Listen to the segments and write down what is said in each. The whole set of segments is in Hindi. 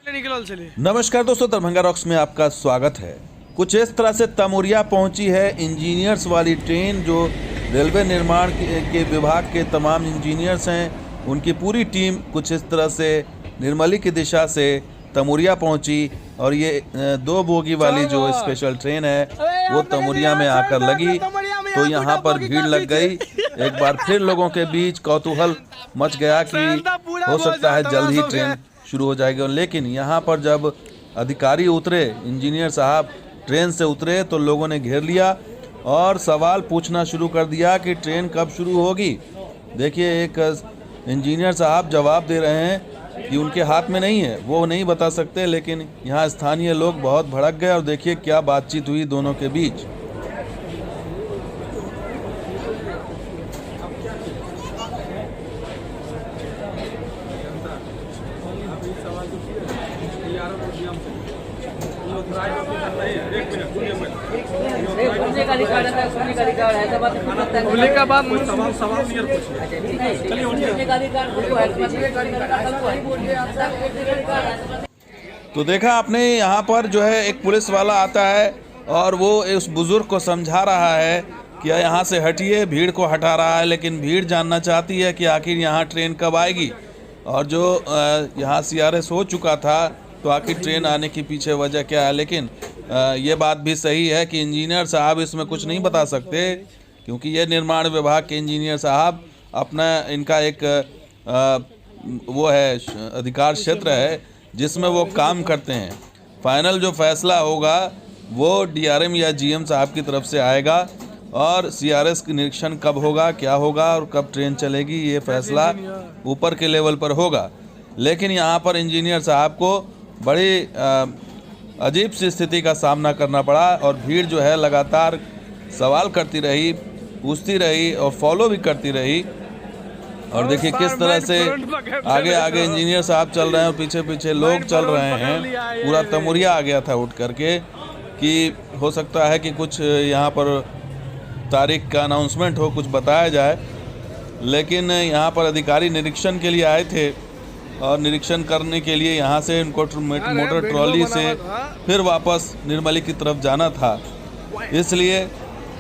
नमस्कार दोस्तों, दरभंगा रॉक्स में आपका स्वागत है। कुछ इस तरह से तमुरिया पहुंची है इंजीनियर्स वाली ट्रेन। जो रेलवे निर्माण के विभाग के तमाम इंजीनियर्स हैं, उनकी पूरी टीम कुछ इस तरह से निर्मली की दिशा से तमुरिया पहुंची। और ये 2 बोगी वाली जो स्पेशल ट्रेन है वो तमुरिया में आकर लगी, तो यहाँ पर भीड़ लग गई। एक बार फिर लोगों के बीच कौतूहल मच गया कि हो सकता है जल्द ही ट्रेन शुरू हो जाएगी। लेकिन यहाँ पर जब अधिकारी उतरे, इंजीनियर साहब ट्रेन से उतरे, तो लोगों ने घेर लिया और सवाल पूछना शुरू कर दिया कि ट्रेन कब शुरू होगी। देखिए, एक इंजीनियर साहब जवाब दे रहे हैं कि उनके हाथ में नहीं है, वो नहीं बता सकते। लेकिन यहाँ स्थानीय लोग बहुत भड़क गए और देखिए क्या बातचीत हुई दोनों के बीच। तो देखा आपने, यहाँ पर जो है एक पुलिस वाला आता है और वो उस बुजुर्ग को समझा रहा है कि यहाँ से हटिए, भीड़ को हटा रहा है। लेकिन भीड़ जानना चाहती है कि आखिर यहाँ ट्रेन कब आएगी। और जो यहाँ CRS हो चुका था, तो आखिर ट्रेन आने की पीछे वजह क्या है। लेकिन ये बात भी सही है कि इंजीनियर साहब इसमें कुछ नहीं बता सकते, क्योंकि ये निर्माण विभाग के इंजीनियर साहब अपना इनका एक वो है अधिकार क्षेत्र है जिसमें वो काम करते हैं। फाइनल जो फैसला होगा वो DRM या GM साहब की तरफ से आएगा और CRS का निरीक्षण कब होगा, क्या होगा और कब ट्रेन चलेगी, ये फैसला ऊपर के लेवल पर होगा। लेकिन यहाँ पर इंजीनियर साहब को बड़ी अजीब सी स्थिति का सामना करना पड़ा और भीड़ जो है लगातार सवाल करती रही, पूछती रही और फॉलो भी करती रही। और देखिए किस तरह से आगे आगे इंजीनियर साहब चल रहे हैं और पीछे पीछे लोग चल रहे हैं। पूरा तमुरिया आ गया था उठ करके कि हो सकता है कि कुछ यहाँ पर तारीख का अनाउंसमेंट हो, कुछ बताया जाए। लेकिन यहाँ पर अधिकारी निरीक्षण के लिए आए थे और निरीक्षण करने के लिए यहाँ से उनको मोटर ट्रॉली से फिर वापस निर्मली की तरफ जाना था। इसलिए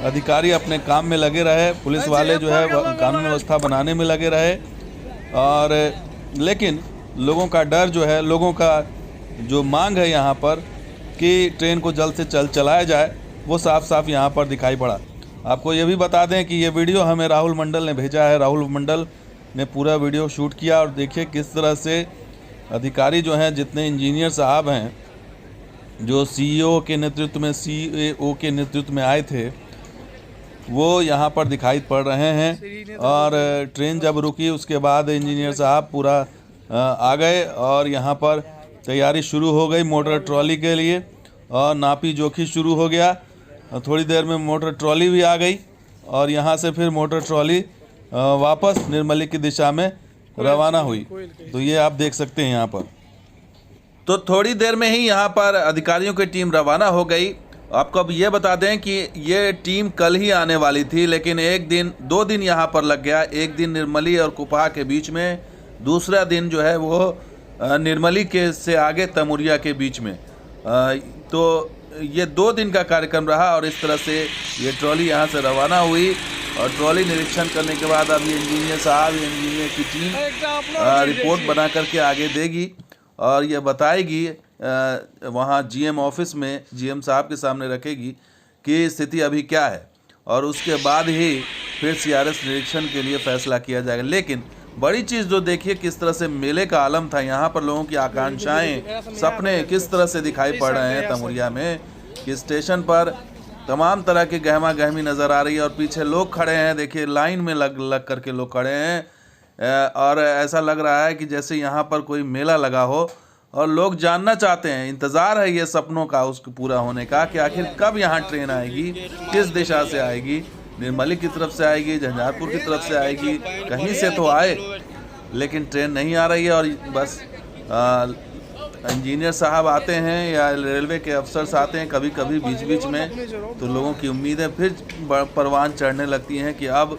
अधिकारी अपने काम में लगे रहे, पुलिस वाले जो है कानून व्यवस्था बनाने में लगे रहे। और लेकिन लोगों का डर जो है, लोगों का जो मांग है यहाँ पर कि ट्रेन को जल्द से चलाया जाए, वो साफ साफ यहाँ पर दिखाई पड़ा। आपको ये भी बता दें कि ये वीडियो हमें राहुल मंडल ने भेजा है। राहुल मंडल ने पूरा वीडियो शूट किया और देखिए किस तरह से अधिकारी जो हैं, जितने इंजीनियर साहब हैं, जो CEO के नेतृत्व में, CEO के नेतृत्व में आए थे, वो यहाँ पर दिखाई पड़ रहे हैं। और ट्रेन जब रुकी उसके बाद इंजीनियर साहब पूरा आ गए और यहाँ पर तैयारी शुरू हो गई मोटर ट्रॉली के लिए और नापी जोखी शुरू हो गया। थोड़ी देर में मोटर ट्रॉली भी आ गई और यहाँ से फिर मोटर ट्रॉली वापस निर्मली की दिशा में रवाना हुई। तो ये आप देख सकते हैं यहाँ पर। तो थोड़ी देर में ही यहाँ पर अधिकारियों की टीम रवाना हो गई। आपको अब ये बता दें कि ये टीम कल ही आने वाली थी, लेकिन 2 दिन यहाँ पर लग गया। एक दिन निर्मली और कुपहा के बीच में, दूसरा दिन जो है वो निर्मली के से आगे तमुरिया के बीच में। तो ये 2 दिन का कार्यक्रम रहा और इस तरह से ये ट्रॉली यहाँ से रवाना हुई। और ट्रॉली निरीक्षण करने के बाद अब ये इंजीनियर साहब, इंजीनियर की टीम रिपोर्ट बना करके आगे देगी और ये बताएगी, वहाँ GM ऑफिस में GM साहब के सामने रखेगी कि स्थिति अभी क्या है। और उसके बाद ही फिर CRS निरीक्षण के लिए फैसला किया जाएगा। लेकिन बड़ी चीज़ जो देखिए किस तरह से मेले का आलम था। यहाँ पर लोगों की आकांक्षाएं, सपने किस तरह से दिखाई पड़ रहे हैं तमुरिया में, कि स्टेशन पर तमाम तरह की गहमा गहमी नज़र आ रही है और पीछे लोग खड़े हैं। देखिए लाइन में लग करके लोग खड़े हैं और ऐसा लग रहा है कि जैसे यहाँ पर कोई मेला लगा हो और लोग जानना चाहते हैं, इंतज़ार है ये सपनों का उसको पूरा होने का कि आखिर कब यहाँ ट्रेन आएगी, किस दिशा से आएगी, निर्मली की तरफ से आएगी, झंझारपुर की तरफ से आएगी, कहीं से तो आए। लेकिन ट्रेन नहीं आ रही है और बस इंजीनियर साहब आते हैं या रेलवे के अफसर्स आते हैं कभी कभी बीच बीच में, तो लोगों की उम्मीदें फिर परवान चढ़ने लगती हैं कि अब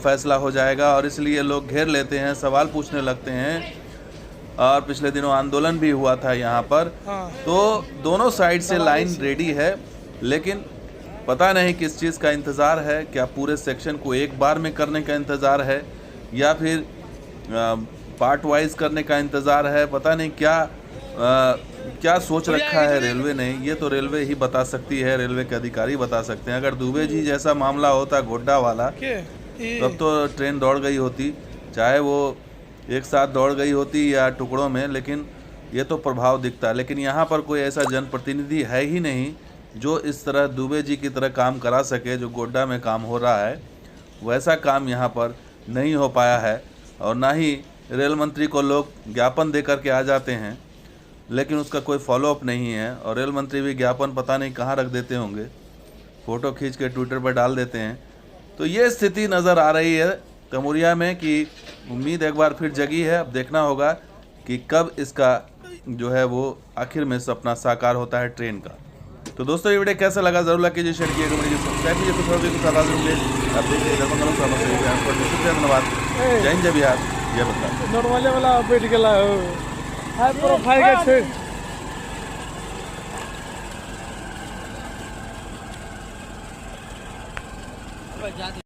फैसला हो जाएगा और इसलिए लोग घेर लेते हैं, सवाल पूछने लगते हैं। और पिछले दिनों आंदोलन भी हुआ था यहाँ पर। तो दोनों साइड से लाइन रेडी है, लेकिन पता नहीं किस चीज़ का इंतज़ार है। क्या पूरे सेक्शन को एक बार में करने का इंतज़ार है या फिर पार्ट वाइज करने का इंतज़ार है। पता नहीं क्या सोच रखा है रेलवे ने। ये तो रेलवे ही बता सकती है, रेलवे के अधिकारी बता सकते हैं। अगर दुबे जी जैसा मामला होता गोड्डा वाला, तब तो ट्रेन दौड़ गई होती, चाहे वो एक साथ दौड़ गई होती या टुकड़ों में, लेकिन ये तो प्रभाव दिखता है। लेकिन यहाँ पर कोई ऐसा जनप्रतिनिधि है ही नहीं जो इस तरह दुबे जी की तरह काम करा सके। जो गोड्डा में काम हो रहा है वैसा काम यहाँ पर नहीं हो पाया है। और ना ही रेल मंत्री को लोग ज्ञापन दे करके आ जाते हैं, लेकिन उसका कोई फॉलोअप नहीं है। और रेल मंत्री भी ज्ञापन पता नहीं कहाँ रख देते होंगे, फ़ोटो खींच के ट्विटर पर डाल देते हैं। तो ये स्थिति नज़र आ रही है तमुरिया में कि उम्मीद एक बार फिर जगी है। अब देखना होगा कि कब इसका जो है वो आखिर में सपना साकार होता है ट्रेन का। तो दोस्तों ये वीडियो कैसा लगा जरूर लाइक कीजिए, शेयर कीजिए, सब्सक्राइब कीजिए। तो थोड़ा कुछ आवाज़ होंगे आप देखिए। धन्यवाद। जय हिंद, जय बिहार, जय बंगाल। नॉर्मल वाला बैठ गया हाई प्रोफाइल के